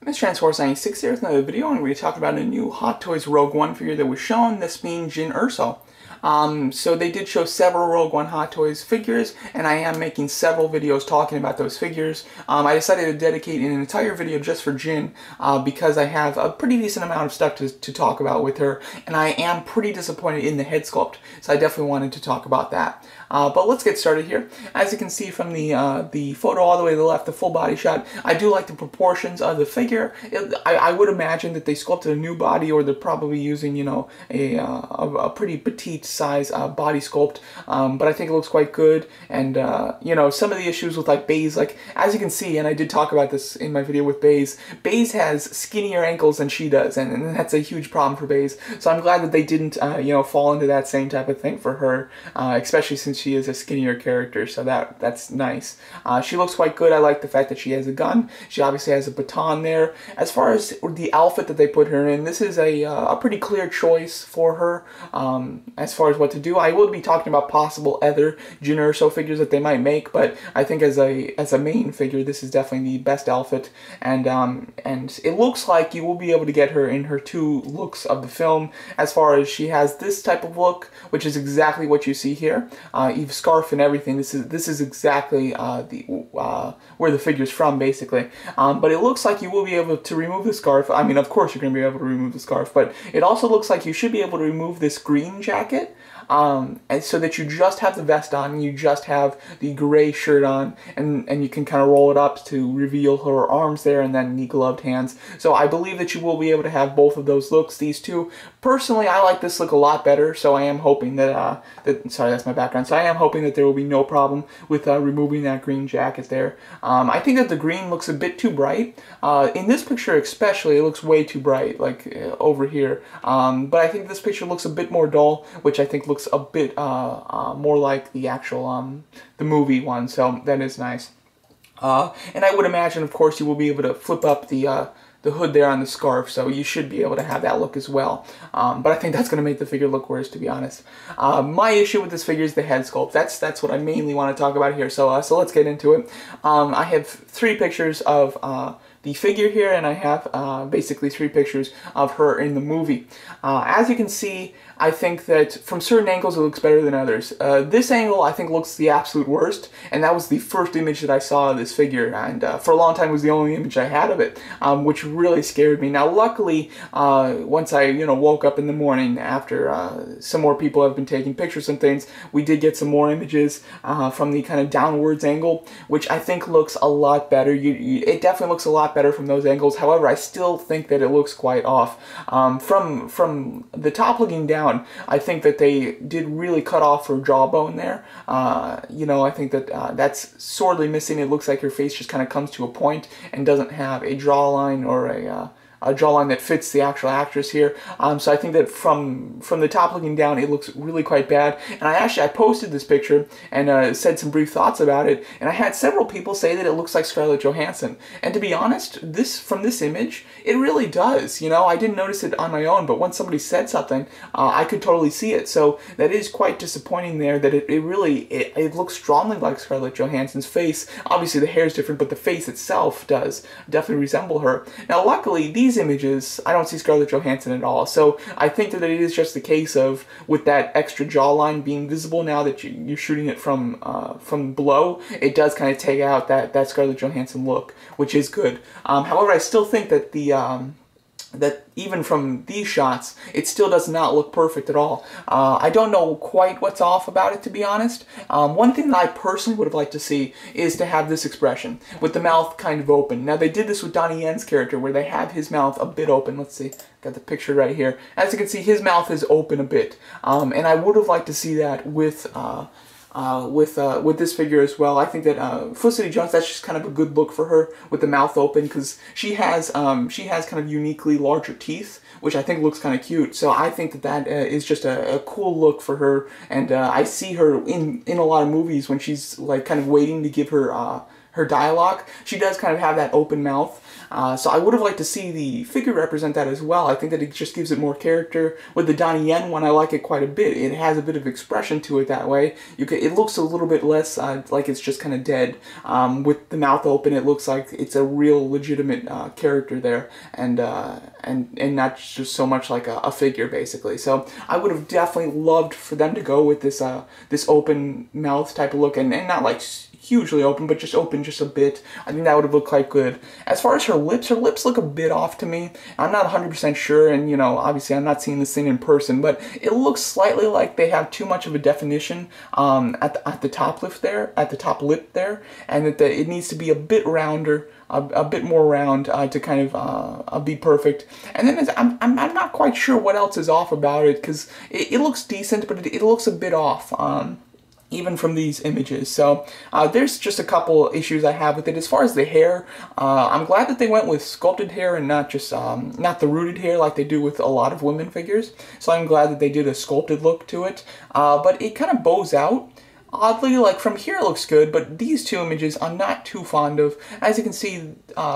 This Transforce 96 here with another video, and we're going to talk about a new Hot Toys Rogue One figure that was shown, this being Jyn Erso. So they did show several Rogue One Hot Toys figures, and I am making several videos talking about those figures. I decided to dedicate an entire video just for Jyn because I have a pretty decent amount of stuff to talk about with her, and I am pretty disappointed in the head sculpt, so I definitely wanted to talk about that. But let's get started here. As you can see from the photo all the way to the left, the full body shot, I do like the proportions of the figure. I would imagine that they sculpted a new body, or they're probably using, you know, a pretty petite size body sculpt, but I think it looks quite good. And you know, some of the issues with like Baze, like as you can see, and I did talk about this in my video with Baze, Baze has skinnier ankles than she does, and that's a huge problem for Baze. So I'm glad that they didn't you know, fall into that same type of thing for her, especially since she is a skinnier character. So that's nice. She looks quite good. I like the fact that she has a gun. She obviously has a baton there. As far as the outfit that they put her in, this is a pretty clear choice for her. As far as what to do, I will be talking about possible other Jyn Erso figures that they might make, but I think as a main figure, this is definitely the best outfit. And it looks like you will be able to get her in her two looks of the film. As far as she has this type of look, which is exactly what you see here, even scarf and everything. This is exactly where the figure's from, basically. But it looks like you will be able to remove the scarf. I mean, of course you're going to be able to remove the scarf, but it also looks like you should be able to remove this green jacket, and so that you just have the vest on, and you just have the gray shirt on, and you can kind of roll it up to reveal her arms there, and then the gloved hands. So I believe that you will be able to have both of those looks, these two. Personally, I like this look a lot better, so I am hoping that, sorry, that's my background, so I am hoping that there will be no problem with removing that green jacket there. I think that the green looks a bit too bright. In this picture especially, it looks way too bright, like over here. But I think this picture looks a bit more dull, which I think looks a bit more like the actual, the movie one, so that is nice. And I would imagine, of course, you will be able to flip up the hood there on the scarf, so you should be able to have that look as well. But I think that's going to make the figure look worse, to be honest. My issue with this figure is the head sculpt. That's what I mainly want to talk about here, so let's get into it. I have 3 pictures of the figure here, and I have basically 3 pictures of her in the movie. As you can see, I think that from certain angles it looks better than others. This angle I think looks the absolute worst, and that was the first image that I saw of this figure, and for a long time it was the only image I had of it, which really scared me. Now luckily, once I woke up in the morning after some more people have been taking pictures and things, we did get some more images from the kind of downwards angle, which I think looks a lot better. It definitely looks a lot better from those angles. However, I still think that it looks quite off. From the top looking down, I think that they did really cut off her jawbone there. You know, I think that that's sorely missing. It looks like her face just kind of comes to a point and doesn't have a jawline or a jawline that fits the actual actress here. So I think that from the top looking down, it looks really quite bad. And I posted this picture and said some brief thoughts about it, and I had several people say that it looks like Scarlett Johansson. And to be honest, from this image, it really does. You know, I didn't notice it on my own, but once somebody said something, I could totally see it. So that is quite disappointing there, that it looks strongly like Scarlett Johansson's face. Obviously the hair is different, but the face itself does definitely resemble her. Now luckily, these images, I don't see Scarlett Johansson at all. So I think that it is just the case of, with that extra jawline being visible now that you're shooting it from below, it does kind of take out that Scarlett Johansson look, which is good. However, I still think that that even from these shots, it still does not look perfect at all. I don't know quite what's off about it, to be honest. One thing that I personally would have liked to see is to have this expression, with the mouth kind of open. Now, they did this with Donnie Yen's character, where they have his mouth a bit open. Let's see, got the picture right here. As you can see, his mouth is open a bit. And I would have liked to see that with this figure as well. I think that Felicity Jones, that's just kind of a good look for her with the mouth open, because she has kind of uniquely larger teeth, which I think looks kind of cute. So I think that is just a cool look for her, and I see her in a lot of movies when she's like kind of waiting to give her her dialogue. She does kind of have that open mouth. So I would have liked to see the figure represent that as well. I think that it just gives it more character. With the Donnie Yen one, I like it quite a bit. It has a bit of expression to it that way. It looks a little bit less like it's just kind of dead. With the mouth open, it looks like it's a real legitimate character there, and not just so much like a figure, basically. So I would have definitely loved for them to go with this this open mouth type of look, and not like hugely open, but just open just a bit. I think that would have looked quite good. As far as her lips look a bit off to me. I'm not 100% sure, and you know, obviously I'm not seeing this thing in person, but it looks slightly like they have too much of a definition at the top lip there, and that it needs to be a bit rounder, a bit more round to kind of be perfect. And then I'm not quite sure what else is off about it, because it looks decent, but it looks a bit off. Even from these images. So there's just a couple issues I have with it. As far as the hair, I'm glad that they went with sculpted hair and not just not the rooted hair like they do with a lot of women figures. So I'm glad that they did a sculpted look to it. But it kind of bows out. Oddly, like from here it looks good, but these two images I'm not too fond of. As you can see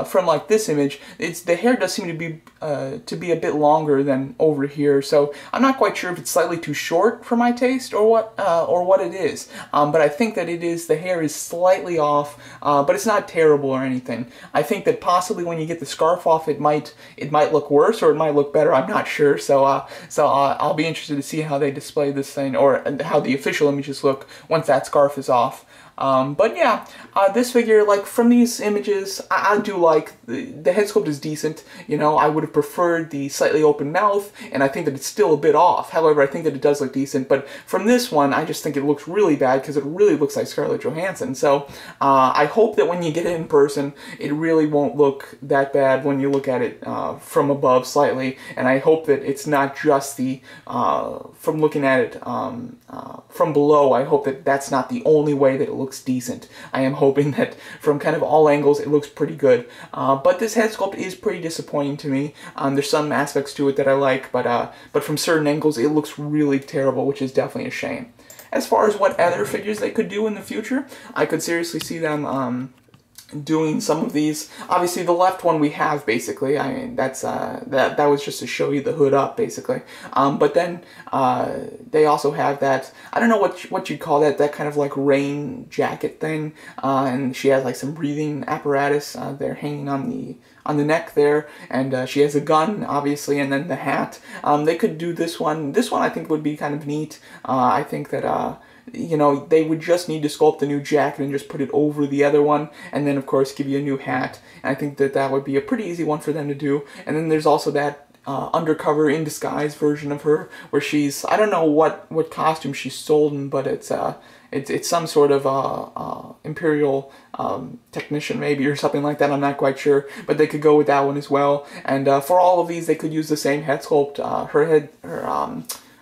from like this image, the hair does seem to be a bit longer than over here. So I'm not quite sure if it's slightly too short for my taste or what it is. But I think that the hair is slightly off, but it's not terrible or anything. I think that possibly when you get the scarf off, it might look worse or it might look better. I'm not sure. So I'll be interested to see how they display this thing, or how the official images look once that scarf is off. But yeah, this figure, like from these images, I do like the head sculpt is decent. You know, I would have preferred the slightly open mouth, and I think that it's still a bit off. However, I think that it does look decent. But from this one, I just think it looks really bad because it really looks like Scarlett Johansson. So I hope that when you get it in person, it really won't look that bad when you look at it from above slightly. And I hope that it's not just the from looking at it from below. I hope that that's not the only way that it looks decent. I am hoping that from kind of all angles it looks pretty good. But this head sculpt is pretty disappointing to me. There's some aspects to it that I like, but from certain angles it looks really terrible, which is definitely a shame. As far as what other figures they could do in the future, I could seriously see them doing some of these. Obviously the left one we have, basically. I mean, that's that was just to show you the hood up, basically. But then they also have that, I don't know what you'd call that kind of like rain jacket thing, and she has like some breathing apparatus there hanging on the neck there, and she has a gun, obviously, and then the hat. They could do this one. This one I think would be kind of neat. I think that you know, they would just need to sculpt the new jacket and just put it over the other one, and then of course give you a new hat. And I think that that would be a pretty easy one for them to do. And then there's also that undercover in disguise version of her, where she's, I don't know what costume she's stolen, but it's some sort of imperial technician maybe, or something like that. I'm not quite sure, but they could go with that one as well. And for all of these, they could use the same head sculpt.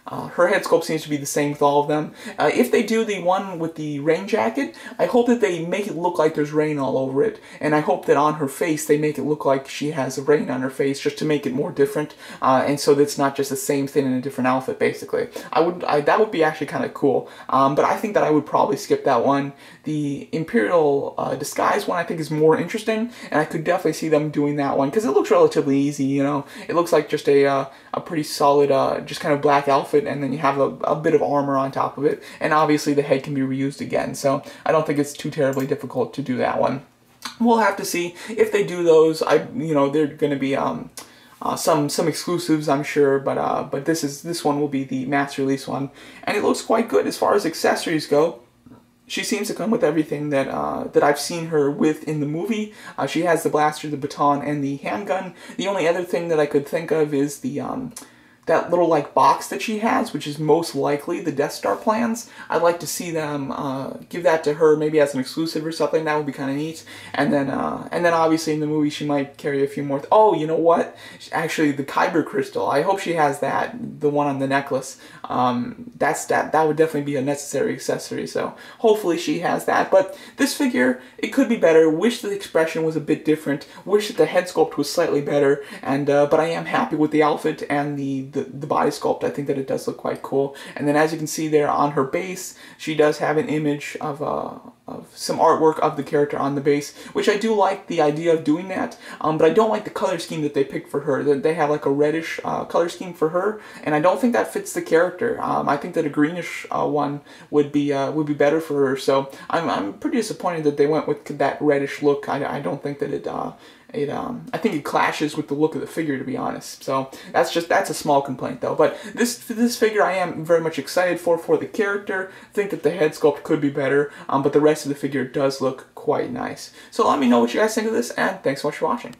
Her head sculpt seems to be the same with all of them. If they do the one with the rain jacket, I hope that they make it look like there's rain all over it. And I hope that on her face, they make it look like she has rain on her face, just to make it more different. And so that it's not just the same thing in a different outfit, basically. That would be actually kind of cool. But I think that I would probably skip that one. The Imperial disguise one I think is more interesting, and I could definitely see them doing that one, because it looks relatively easy, you know. It looks like just a pretty solid, just kind of black outfit, and then you have a bit of armor on top of it, and obviously the head can be reused again, so I don't think it's too terribly difficult to do that one. We'll have to see if they do those. You know, they're going to be some exclusives, I'm sure, but this one will be the mass release one, and it looks quite good as far as accessories go. She seems to come with everything that I've seen her with in the movie. She has the blaster, the baton, and the handgun. The only other thing that I could think of is the that little like box that she has, which is most likely the Death Star plans. I'd like to see them give that to her, maybe as an exclusive or something. That would be kind of neat. And then obviously in the movie she might carry a few more. Oh, you know what? Actually, the Kyber crystal. I hope she has that, the one on the necklace. That would definitely be a necessary accessory. So hopefully she has that. But this figure, it could be better. Wish the expression was a bit different. Wish that the head sculpt was slightly better. And but I am happy with the outfit and the the body sculpt, I think that it does look quite cool. And then as you can see there on her base, she does have an image of some artwork of the character on the base, which I do like the idea of doing that, but I don't like the color scheme that they picked for her. They have like a reddish color scheme for her, and I don't think that fits the character. I think that a greenish one would be better for her. So I'm pretty disappointed that they went with that reddish look. I don't think that I think it clashes with the look of the figure, to be honest. So that's a small complaint though. But this figure I am very much excited for the character. I think that the head sculpt could be better, but the rest of the figure does look quite nice. So let me know what you guys think of this, and thanks so much for watching.